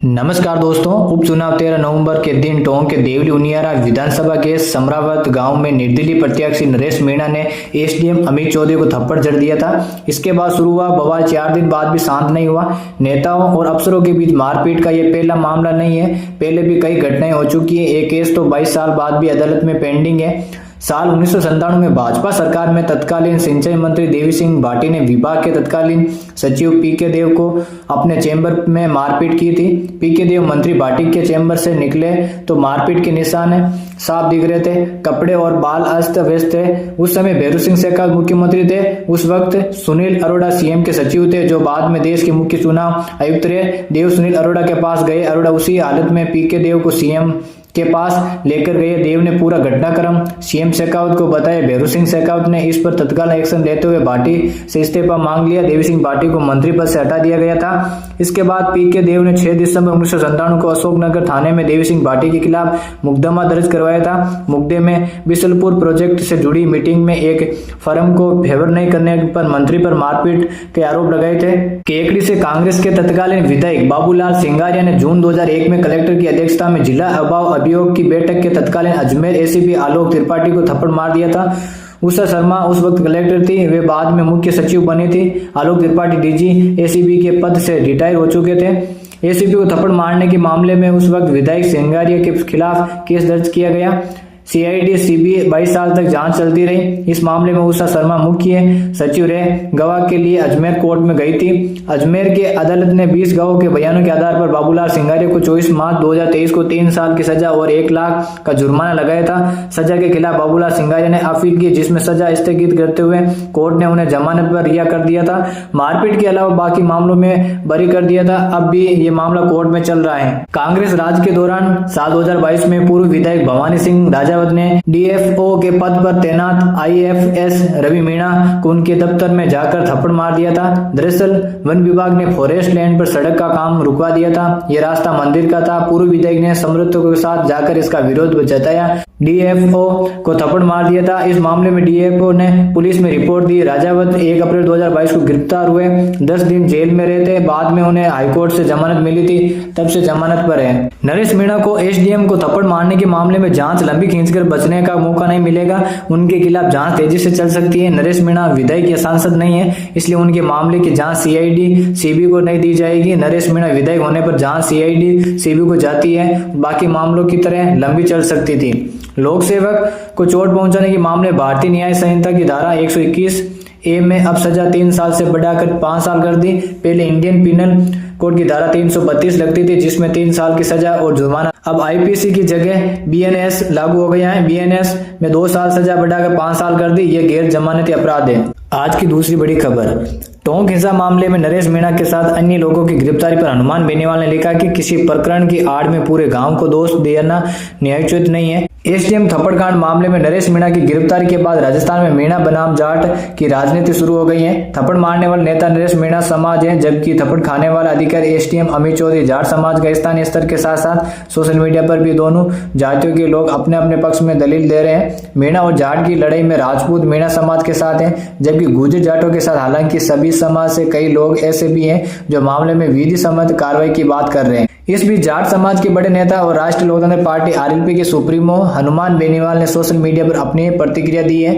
नमस्कार दोस्तों, उपचुनाव 13 नवंबर के दिन टोंक के देवली उनियारा विधानसभा के समरावत गांव में निर्दलीय प्रत्याशी नरेश मीणा ने एसडीएम अमित चौधरी को थप्पड़ जड़ दिया था। इसके बाद शुरू हुआ बवाल। 4 दिन बाद भी शांत नहीं हुआ। नेताओं और अफसरों के बीच मारपीट का ये पहला मामला नहीं है, पहले भी कई घटनाएं हो चुकी है। एक केस तो 22 साल बाद भी अदालत में पेंडिंग है। साल 1997 में भाजपा सरकार में तत्कालीन सिंचाई मंत्री देवी सिंह भाटी ने विभाग के तत्कालीन सचिव पीके देव को अपने चैम्बर में मारपीट की थी। पीके देव मंत्री भाटी के चैम्बर से निकले तो मारपीट के निशान साफ दिख रहे थे। कपड़े और बाल अस्त व्यस्त थे। उस समय भैरू सिंह शेखावत मुख्यमंत्री थे। उस वक्त सुनील अरोड़ा सीएम के सचिव थे, जो बाद में देश के मुख्य चुनाव आयुक्त रहे। देव सुनील अरोड़ा के पास गए। अरोड़ा उसी हालत में पीके देव को सीएम के पास लेकर गए। देव ने पूरा घटनाक्रम सीएम शेखावत को बताया। भैरू सिंह शेखावत ने इस पर तत्काल एक्शन लेते हुए भाटी से इस्तीफा मांग लिया। देवी सिंह भाटी को मंत्री पद से हटा दिया गया था। इसके बाद पीके देव ने 6 दिसंबर 1997 को अशोकनगर थाने में देवी सिंह भाटी के खिलाफ मुकदमा दर्ज करवाया था। मुकदमे में बिशलपुर प्रोजेक्ट से जुड़ी मीटिंग में एक फर्म को फेवर नहीं करने पर मंत्री पर मारपीट के आरोप लगाए थे। केकड़ी से कांग्रेस के तत्कालीन विधायक बाबूलाल सिंगारिया ने जून 2001 में कलेक्टर की अध्यक्षता में जिला अभाव अभियोग की बैठक के तत्कालीन अजमेर एसीपी आलोक त्रिपाठी को थप्पड़ मार दिया था। उषा शर्मा उस वक्त कलेक्टर थी, वे बाद में मुख्य सचिव बनी थी। आलोक त्रिपाठी डीजी एसीबी के पद से रिटायर हो चुके थे। एसीपी को थप्पड़ मारने के मामले में उस वक्त विधायक सिंगारिया के खिलाफ केस दर्ज किया गया। सीआईडी सीबीआई 22 साल तक जांच चलती रही। इस मामले में उषा शर्मा मुख्य सचिव रहे। गवाह के लिए अजमेर कोर्ट में गई थी। अजमेर के अदालत ने 20 गवाहों के बयानों के आधार पर बाबूलाल सिंगारिया को 24 मार्च 2023 को 3 साल की सजा और 1 लाख का जुर्माना लगाया था। सजा के खिलाफ बाबूलाल सिंगारिया ने अपील की, जिसमें सजा स्थगित करते हुए कोर्ट ने उन्हें जमानत पर रिहा कर दिया था। मारपीट के अलावा बाकी मामलों में बरी कर दिया था। अब भी ये मामला कोर्ट में चल रहा है। कांग्रेस राज के दौरान साल 2022 में पूर्व विधायक भवानी सिंह राजा ने डीएफओ के पद पर तैनात आईएफएस रवि मीणा को उनके दफ्तर में जाकर थप्पड़ मार दिया था। दरअसल वन विभाग ने फॉरेस्ट लैंड पर सड़क का काम रुकवा दिया था। यह रास्ता मंदिर का था। पूर्व विधायक ने समर्थकों के साथ जाकर इसका विरोध जताया। डीएफओ को थप्पड़ मार दिया था। इस मामले में डीएफओ ने पुलिस में रिपोर्ट दी। राजावत 1 अप्रैल 2022 को गिरफ्तार हुए। 10 दिन जेल में रहते। बाद में उन्हें हाईकोर्ट से जमानत मिली थी, तब से जमानत पर है। नरेश मीणा को एसडीएम को थप्पड़ मारने के मामले में जांच लंबी खींचकर बचने का मौका नहीं मिलेगा। उनके खिलाफ जांच तेजी से चल सकती है। नरेश मीणा विधायक या सांसद नहीं है, इसलिए उनके मामले की जांच सीआईडी सीबी को नहीं दी जाएगी। नरेश मीणा विधायक होने पर जांच सीआईडी सीबी को जाती है। बाकी मामलों की तरह लंबी चल सकती थी। लोक सेवक को चोट पहुंचाने के मामले भारतीय न्याय संहिता की धारा 121 ए में अब सजा 3 साल से बढ़ाकर 5 साल कर दी। पहले इंडियन पिनल कोड की धारा 332 लगती थी, जिसमें 3 साल की सजा और जुर्माना। अब आईपीसी की जगह बीएनएस लागू हो गया है। बीएनएस में 2 साल सजा बढ़ाकर 5 साल कर दी। यह गैर जमानती अपराध है। आज की दूसरी बड़ी खबर, टोंक हिंसा मामले में नरेश मीणा के साथ अन्य लोगों की गिरफ्तारी पर हनुमान बेनीवाल ने लिखा कि किसी प्रकरण की आड़ में पूरे गांव को दोष देना न्यायोचित नहीं है। एसडीएम थप्पड़कांड मामले में नरेश मीणा की गिरफ्तारी के बाद राजस्थान में मीणा बनाम जाट की राजनीति शुरू हो गई है। थप्पड़ मारने वाले नेता नरेश मीणा समाज है, जबकि थप्पड़ खाने वाला अधिकारी एसडीएम अमित चौधरी जाट समाज का। स्थानीय स्तर के साथ साथ सोशल मीडिया पर भी दोनों जातियों के लोग अपने अपने पक्ष में दलील दे रहे हैं। मीणा और जाट की लड़ाई में राजपूत मीणा समाज के साथ है, जबकि गुर्जर जाटों के साथ। हालांकि सभी समाज से कई लोग ऐसे भी हैं जो मामले में विधि सम्मत कार्रवाई की बात कर रहे हैं। इस बीच जाट समाज के बड़े नेता और राष्ट्रीय लोकतांत्रिक पार्टी आरएलपी के सुप्रीमो हनुमान बेनीवाल ने सोशल मीडिया पर अपनी प्रतिक्रिया दी है।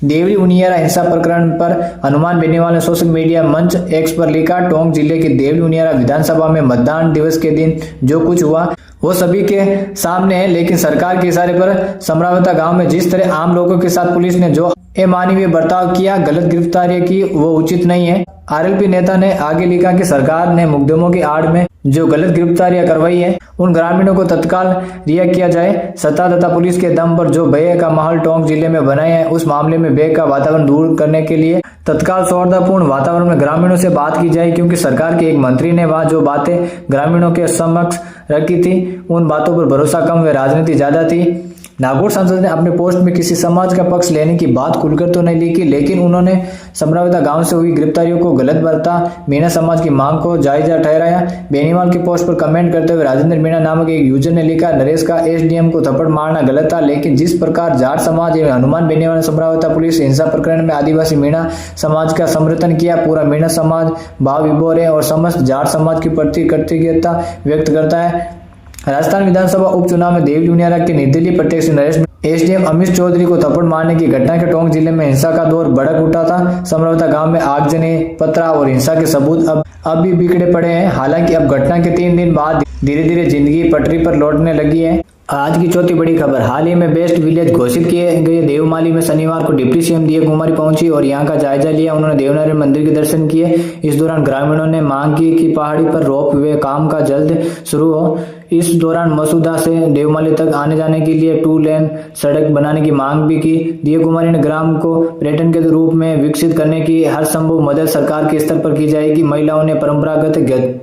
देवली उनियारा हिंसा प्रकरण पर हनुमान बेनीवाल ने सोशल मीडिया मंच एक्स पर लिखा, टोंक जिले के देवली उनियारा विधानसभा में मतदान दिवस के दिन जो कुछ हुआ वो सभी के सामने है, लेकिन सरकार के इशारे पर समरावता गांव में जिस तरह आम लोगों के साथ पुलिस ने जो अमानवीय बर्ताव किया, गलत गिरफ्तारी की, वो उचित नहीं है। आरएलपी नेता ने आगे लिखा कि सरकार ने मुकदमों की आड़ में जो गलत गिरफ्तारियां करवाई है, उन ग्रामीणों को तत्काल रिहा किया जाए। सत्ता तथा पुलिस के दम पर जो भय का माहौल टोंक जिले में बनाए है, उस मामले में भय का वातावरण दूर करने के लिए तत्काल सौहार्दपूर्ण वातावरण में ग्रामीणों से बात की जाए, क्योंकि सरकार के एक मंत्री ने वहां जो बातें ग्रामीणों के समक्ष रखी थी, उन बातों पर भरोसा कम व राजनीति ज्यादा थी। नागौर सांसद ने अपने पोस्ट में किसी समाज का पक्ष लेने की बात खुलकर तो नहीं लिखी, लेकिन उन्होंने समरावता गांव से हुई गिरफ्तारियों को गलत बता मीणा समाज की मांग को जायजा ठहराया। बेनीवाल के पोस्ट पर कमेंट करते हुए राजेंद्र मीणा नामक एक यूजर ने लिखा, नरेश का एसडीएम को थप्पड़ मारना गलत था, लेकिन जिस प्रकार जाट समाज एवं हनुमान बेनीवाल ने समरावता पुलिस हिंसा प्रकरण में आदिवासी मीणा समाज का समर्थन किया, पूरा मीणा समाज भाव विभोर है और समस्त जाट समाज के प्रति कृतज्ञता व्यक्त करता है। राजस्थान विधानसभा उपचुनाव में देवली उनियारा के निर्दलीय प्रत्याशी नरेश एसडीएम अमित चौधरी को थप्पड़ मारने की घटना के टोंक जिले में हिंसा का दौर भड़क उठा था। समरावता गांव में आगजनी, पथराव और हिंसा के सबूत अब भी बिगड़े पड़े हैं। हालांकि अब घटना के 3 दिन बाद धीरे धीरे जिंदगी पटरी पर लौटने लगी है। आज की चौथी बड़ी खबर, हाल ही में बेस्ट विलेज घोषित किए गए देवमाली में शनिवार को डिप्टी सीएम दिया कुमारी पहुंची और यहां का जायजा लिया। उन्होंने देवनारायण मंदिर के दर्शन किए। इस दौरान ग्रामीणों ने मांग की कि पहाड़ी पर रोप वे काम का जल्द शुरू हो। इस दौरान मसूदा से देवमाली तक आने जाने के लिए 2 लेन सड़क बनाने की मांग भी की। दिया कुमारी ने ग्राम को पर्यटन के रूप में विकसित करने की हर संभव मदद सरकार के स्तर पर की जाएगी। महिलाओं ने परंपरागत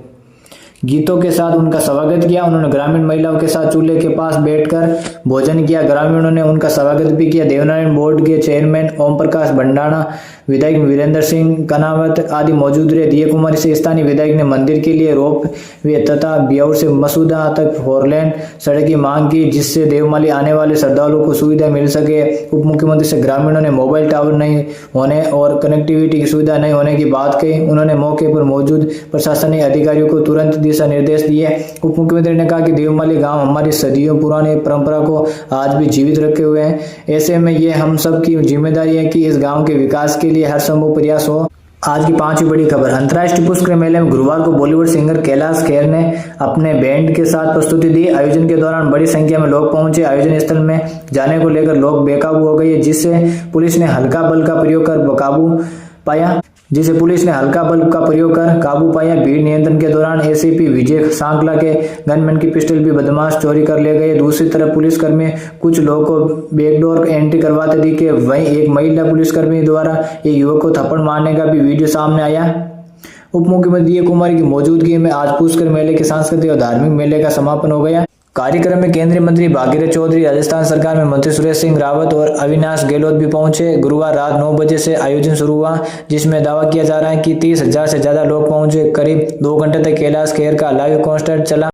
गीतों के साथ उनका स्वागत किया। उन्होंने ग्रामीण महिलाओं के साथ चूल्हे के पास बैठकर भोजन किया। ग्रामीणों ने उनका स्वागत भी किया। देवनारायण बोर्ड के चेयरमैन ओम प्रकाश भंडाना, विधायक वीरेंद्र सिंह कनावत आदि मौजूद रहे। दिया कुमारी से स्थानीय विधायक ने मंदिर के लिए रोप वे तथा ब्याऊर से मसूदा तक 4 लेन सड़क की मांग की, जिससे देवमाली आने वाले श्रद्धालुओं को सुविधा मिल सके। उप मुख्यमंत्री से ग्रामीणों ने मोबाइल टावर नहीं होने और कनेक्टिविटी की सुविधा नहीं होने की बात कही। उन्होंने मौके पर मौजूद प्रशासनिक अधिकारियों को तुरंत दिशा निर्देश दिए। उप मुख्यमंत्री ने कहा कि देवमाली गांव हमारी सदियों पुरानी परंपरा को आज भी जीवित रखे हुए हैं। ऐसे में ये हम सब की जिम्मेदारी है कि इस गांव के विकास के लिए हर संभव प्रयास हो। आज की 5वीं बड़ी खबर, अंतर्राष्ट्रीय पुष्कर मेले में गुरुवार को बॉलीवुड सिंगर कैलाश खेर ने अपने बैंड के साथ प्रस्तुति दी। आयोजन के दौरान बड़ी संख्या में लोग पहुंचे। आयोजन स्थल में जाने को लेकर लोग बेकाबू हो गए, जिससे पुलिस ने हल्का बल का प्रयोग कर काबू पाया। भीड़ नियंत्रण के दौरान एसीपी विजय सांकला के गनमैन की पिस्टल भी बदमाश चोरी कर ले गए। दूसरी तरफ पुलिसकर्मी कुछ लोगों को बैकडोर एंट्री करवाते दिखे। वहीं एक महिला पुलिसकर्मी द्वारा एक युवक को थप्पड़ मारने का भी वीडियो सामने आया। उप मुख्यमंत्री दिया कुमारी की मौजूदगी में आज पुष्कर मेले के सांस्कृतिक और धार्मिक मेले का समापन हो गया। कार्यक्रम में केंद्रीय मंत्री भागीरथ चौधरी, राजस्थान सरकार में मंत्री सुरेश सिंह रावत और अविनाश गहलोत भी पहुंचे। गुरुवार रात 9 बजे से आयोजन शुरू हुआ, जिसमें दावा किया जा रहा है कि 30,000 से ज्यादा लोग पहुंचे। करीब 2 घंटे तक कैलाश खेर का लाइव कॉन्सर्ट चला।